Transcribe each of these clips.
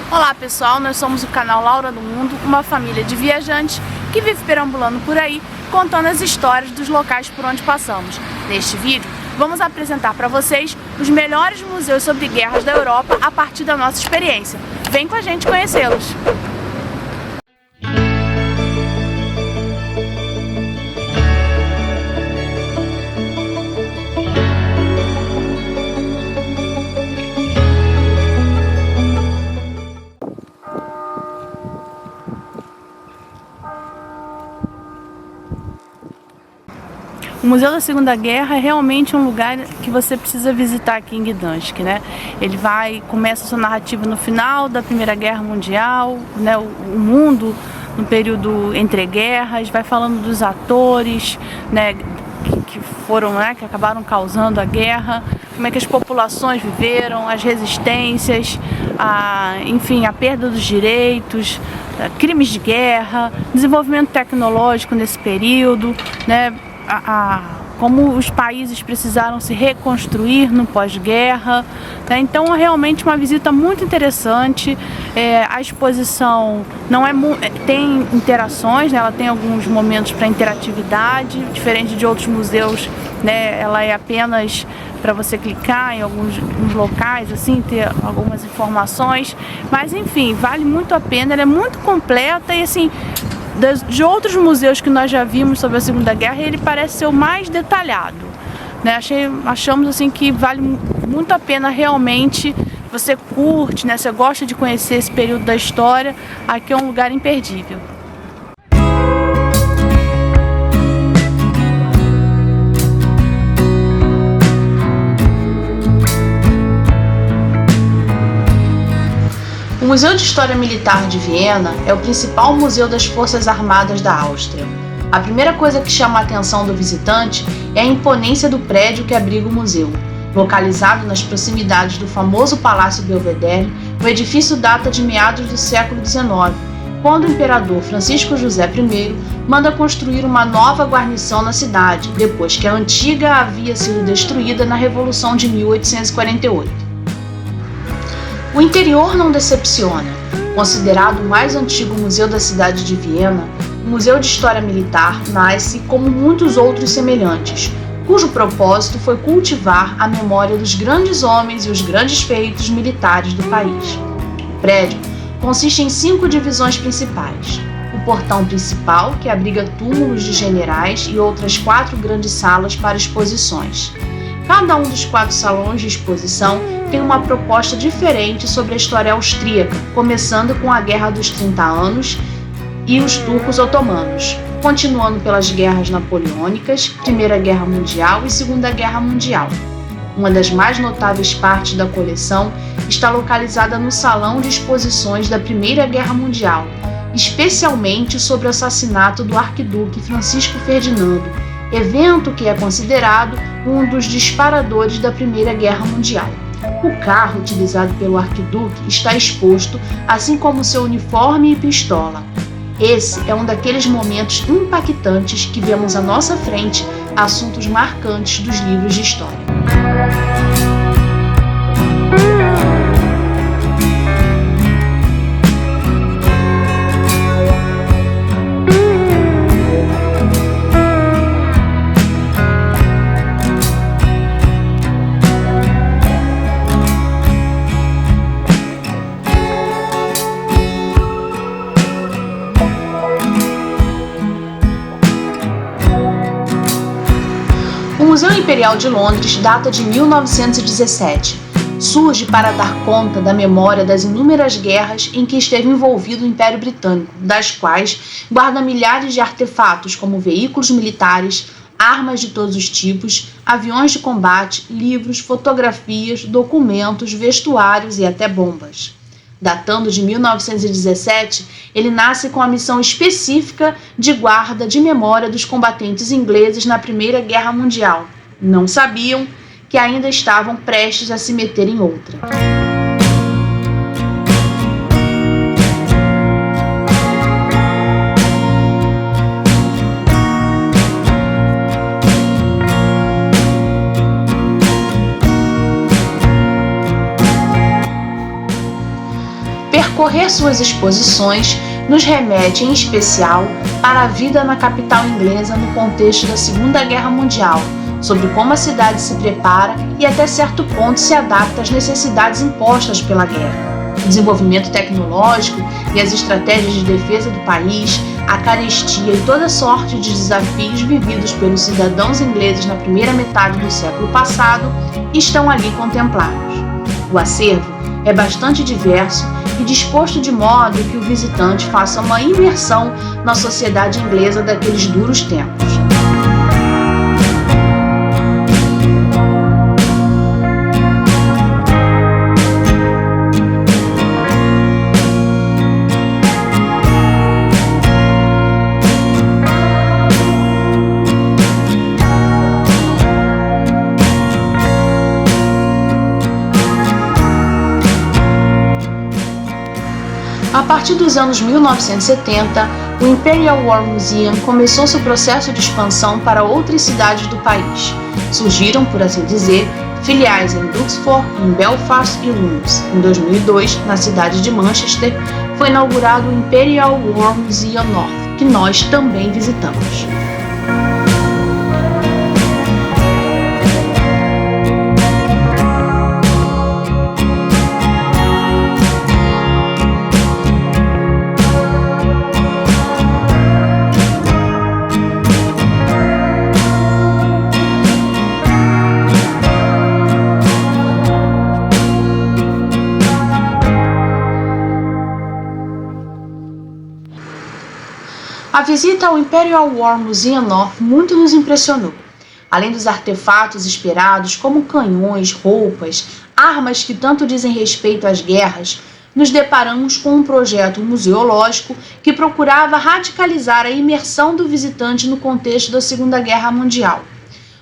Olá pessoal, nós somos o canal Laura do Mundo, uma família de viajantes que vive perambulando por aí, contando as histórias dos locais por onde passamos. Neste vídeo, vamos apresentar para vocês os melhores museus sobre guerras da Europa a partir da nossa experiência. Vem com a gente conhecê-los! O Museu da Segunda Guerra é realmente um lugar que você precisa visitar aqui em Gdansk, né? Ele começa a sua narrativa no final da Primeira Guerra Mundial, né? O mundo no período entre guerras, vai falando dos atores, né? Que foram, né? Que acabaram causando a guerra, como é que as populações viveram, as resistências, enfim, a perda dos direitos, crimes de guerra, desenvolvimento tecnológico nesse período, né? Como os países precisaram se reconstruir no pós-guerra, né? Então é realmente uma visita muito interessante. A exposição tem interações, né? Ela tem alguns momentos para interatividade, diferente de outros museus, né? Ela é apenas para você clicar em alguns locais, assim, ter algumas informações, mas enfim, vale muito a pena. Ela é muito completa e assim, de outros museus que nós já vimos sobre a Segunda Guerra, ele parece ser o mais detalhado, né? Achamos assim que vale muito a pena realmente. Você curte, né? Você gosta de conhecer esse período da história, aqui é um lugar imperdível. O Museu de História Militar de Viena é o principal museu das Forças Armadas da Áustria. A primeira coisa que chama a atenção do visitante é a imponência do prédio que abriga o museu. Localizado nas proximidades do famoso Palácio Belvedere, o edifício data de meados do século XIX, quando o imperador Francisco José I manda construir uma nova guarnição na cidade, depois que a antiga havia sido destruída na Revolução de 1848. O interior não decepciona. Considerado o mais antigo museu da cidade de Viena, o Museu de História Militar nasce como muitos outros semelhantes, cujo propósito foi cultivar a memória dos grandes homens e os grandes feitos militares do país. O prédio consiste em 5 divisões principais. O portão principal, que abriga túmulos de generais e outras 4 grandes salas para exposições. Cada um dos 4 salões de exposição tem uma proposta diferente sobre a história austríaca, começando com a Guerra dos 30 Anos e os turcos otomanos, continuando pelas guerras napoleônicas, Primeira Guerra Mundial e Segunda Guerra Mundial. Uma das mais notáveis partes da coleção está localizada no Salão de Exposições da Primeira Guerra Mundial, especialmente sobre o assassinato do arquiduque Francisco Ferdinando, evento que é considerado um dos disparadores da Primeira Guerra Mundial. O carro utilizado pelo arquiduque está exposto, assim como seu uniforme e pistola. Esse é um daqueles momentos impactantes que vemos à nossa frente assuntos marcantes dos livros de história. O Museu Imperial de Londres data de 1917. Surge para dar conta da memória das inúmeras guerras em que esteve envolvido o Império Britânico, das quais guarda milhares de artefatos como veículos militares, armas de todos os tipos, aviões de combate, livros, fotografias, documentos, vestuários e até bombas. Datando de 1917, ele nasce com a missão específica de guarda de memória dos combatentes ingleses na Primeira Guerra Mundial. Não sabiam que ainda estavam prestes a se meter em outra. Percorrer suas exposições nos remete, em especial, para a vida na capital inglesa no contexto da Segunda Guerra Mundial, sobre como a cidade se prepara e até certo ponto se adapta às necessidades impostas pela guerra. O desenvolvimento tecnológico e as estratégias de defesa do país, a carestia e toda sorte de desafios vividos pelos cidadãos ingleses na primeira metade do século passado estão ali contemplados. O acervo é bastante diverso e disposto de modo que o visitante faça uma imersão na sociedade inglesa daqueles duros tempos. A partir dos anos 1970, o Imperial War Museum começou seu processo de expansão para outras cidades do país. Surgiram, por assim dizer, filiais em Duxford, em Belfast e Londres. Em 2002, na cidade de Manchester, foi inaugurado o Imperial War Museum North, que nós também visitamos. A visita ao Imperial War Museum North muito nos impressionou. Além dos artefatos esperados, como canhões, roupas, armas que tanto dizem respeito às guerras, nos deparamos com um projeto museológico que procurava radicalizar a imersão do visitante no contexto da Segunda Guerra Mundial.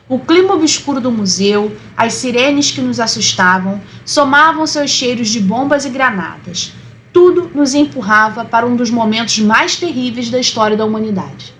O clima obscuro do museu, as sirenes que nos assustavam, somavam-se aos cheiros de bombas e granadas. Tudo nos empurrava para um dos momentos mais terríveis da história da humanidade.